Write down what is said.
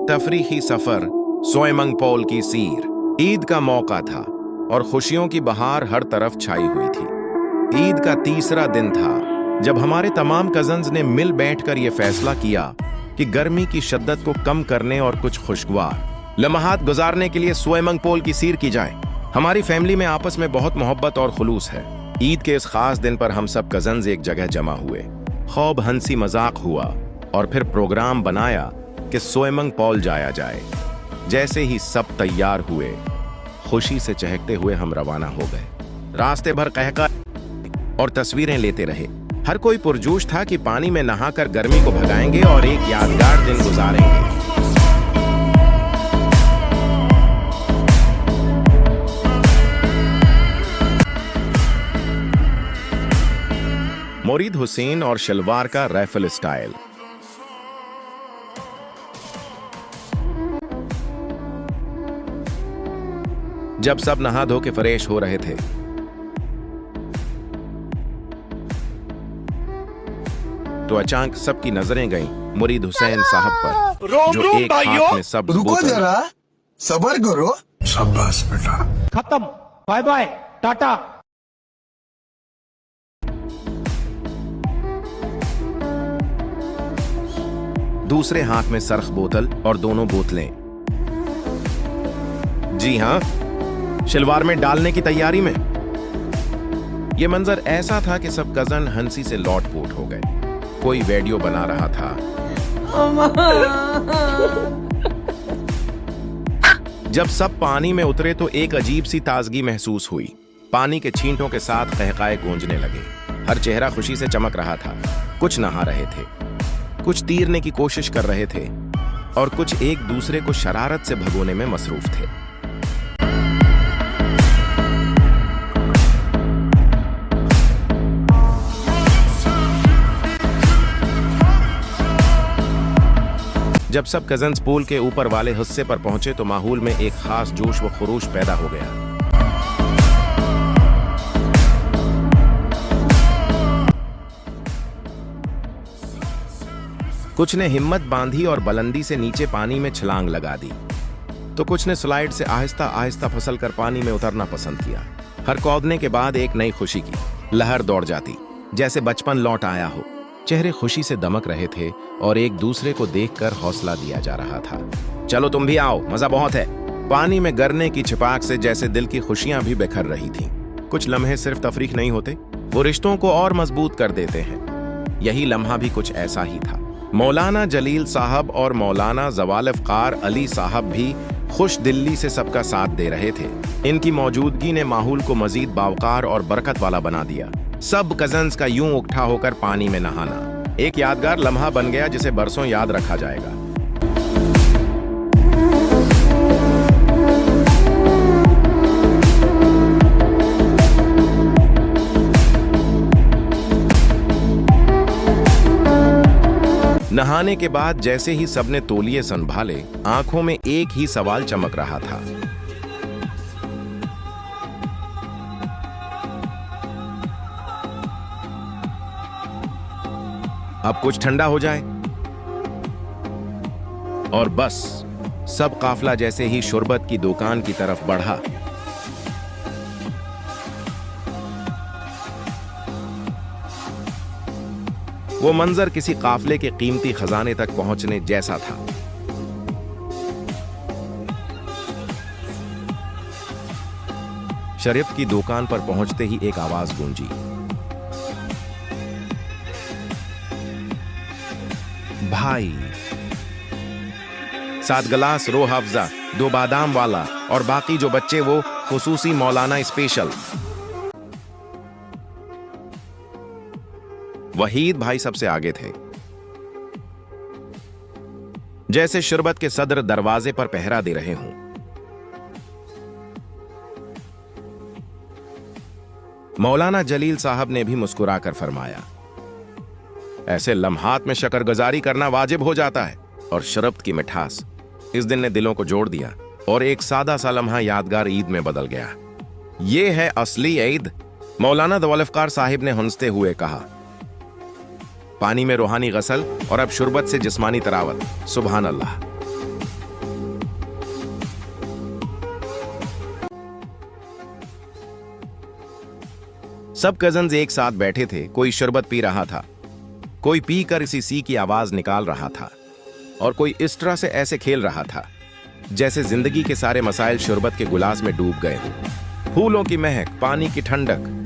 तफरीही सफर सोएमंग पोल की सीर। ईद का मौका था और खुशियों की बहार हर तरफ छाई हुई थी। ईद का तीसरा दिन था जब हमारे तमाम कजन्स ने मिल बैठकर यह फैसला किया कि गर्मी की शिद्दत को कम करने और कुछ खुशगवार लम्हात गुजारने के लिए सोएमंग पोल की सीर की जाए। हमारी फैमिली में आपस में बहुत मोहब्बत और खुलूस है। ईद के इस खास दिन पर हम सब कजन्स एक जगह जमा हुए, खूब हंसी मजाक हुआ और फिर प्रोग्राम बनाया कि सोएमंग पोल जाया जाए। जैसे ही सब तैयार हुए, खुशी से चहकते हुए हम रवाना हो गए। रास्ते भर कहका और तस्वीरें लेते रहे। हर कोई पुरजोश था कि पानी में नहाकर गर्मी को भगाएंगे और एक यादगार दिन गुजारेंगे। मोरीद हुसैन और शलवार का राइफल स्टाइल। जब सब नहा धो के फ्रेश हो रहे थे, तो अचानक सबकी नजरें गईं मुरीद हुसैन साहब पर, जो एक हाथ में सब रुको जरा, सब्र करो। शाबाश बेटा। खत्म, बाय बाय, टाटा। दूसरे हाथ में सरख बोतल और दोनों बोतलें, जी हां, शलवार में डालने की तैयारी में। यह मंजर ऐसा था कि सब कजन हंसी से लौटपोट हो गए। कोई वीडियो बना रहा था, जब सब पानी में उतरे तो एक अजीब सी ताजगी महसूस हुई। पानी के छींटों के साथ कहकाए गूंजने लगे। हर चेहरा खुशी से चमक रहा था। कुछ नहा रहे थे, कुछ तैरने की कोशिश कर रहे थे और कुछ एक दूसरे को शरारत से भगोने में मसरूफ थे। जब सब कजन्स पूल के ऊपर वाले हिस्से पर पहुंचे तो माहौल में एक खास जोश व खरोश पैदा हो गया। कुछ ने हिम्मत बांधी और बुलंदी से नीचे पानी में छलांग लगा दी, तो कुछ ने स्लाइड से आहिस्ता आहिस्ता फिसल कर पानी में उतरना पसंद किया। हर कूदने के बाद एक नई खुशी की लहर दौड़ जाती, जैसे बचपन लौट आया हो। चेहरे खुशी से दमक रहे थे और एक दूसरे को देखकर हौसला दिया जा रहा था। चलो तुम भी आओ, मजा बहुत है। पानी में गिरने की छिपाक से जैसे दिल की खुशियां भी बिखर रही थीं। कुछ लम्हे सिर्फ तफरीक नहीं होते, वो रिश्तों को और मजबूत कर देते हैं। यही लम्हा भी कुछ ऐसा ही था। मौलाना जलील साहब और मौलाना जवाल इफ्कार अली साहब भी खुश दिल्ली से सबका साथ दे रहे थे। इनकी मौजूदगी ने माहौल को मजीद बावकार और बरकत वाला बना दिया। सब कजन्स का यूं उकठा होकर पानी में नहाना एक यादगार लम्हा बन गया, जिसे बरसों याद रखा जाएगा। नहाने के बाद जैसे ही सबने तौलिए संभाले, आंखों में एक ही सवाल चमक रहा था। अब कुछ ठंडा हो जाए। और बस सब काफिला जैसे ही शरबत की दुकान की तरफ बढ़ा, वो मंजर किसी काफिले के कीमती खजाने तक पहुंचने जैसा था। शरीफ की दुकान पर पहुंचते ही एक आवाज गूंजी, भाई 7 गिलास रो हफ्जा, 2 बादाम वाला और बाकी जो बच्चे वो खुसूसी मौलाना स्पेशल। वहीद भाई सबसे आगे थे, जैसे शरबत के सदर दरवाजे पर पहरा दे रहे हों। मौलाना जलील साहब ने भी मुस्कुराकर फरमाया, ऐसे लम्हात में शकरगुजारी करना वाजिब हो जाता है। और शरबत की मिठास इस दिन ने दिलों को जोड़ दिया और एक सादा सा लम्हा यादगार ईद में बदल गया। ये है असली ईद, मौलाना जवाल इफ्कार साहिब ने हंसते हुए कहा। पानी में रूहानी गसल और अब शुरबत से जिस्मानी तरावत। सुभान अल्लाह। सब कजन्स एक साथ बैठे थे। कोई शरबत पी रहा था, कोई पीकर इसी सी की आवाज निकाल रहा था, और कोई इस तरह से ऐसे खेल रहा था जैसे जिंदगी के सारे मसाइल शरबत के गुलास में डूब गए। फूलों की महक, पानी की ठंडक,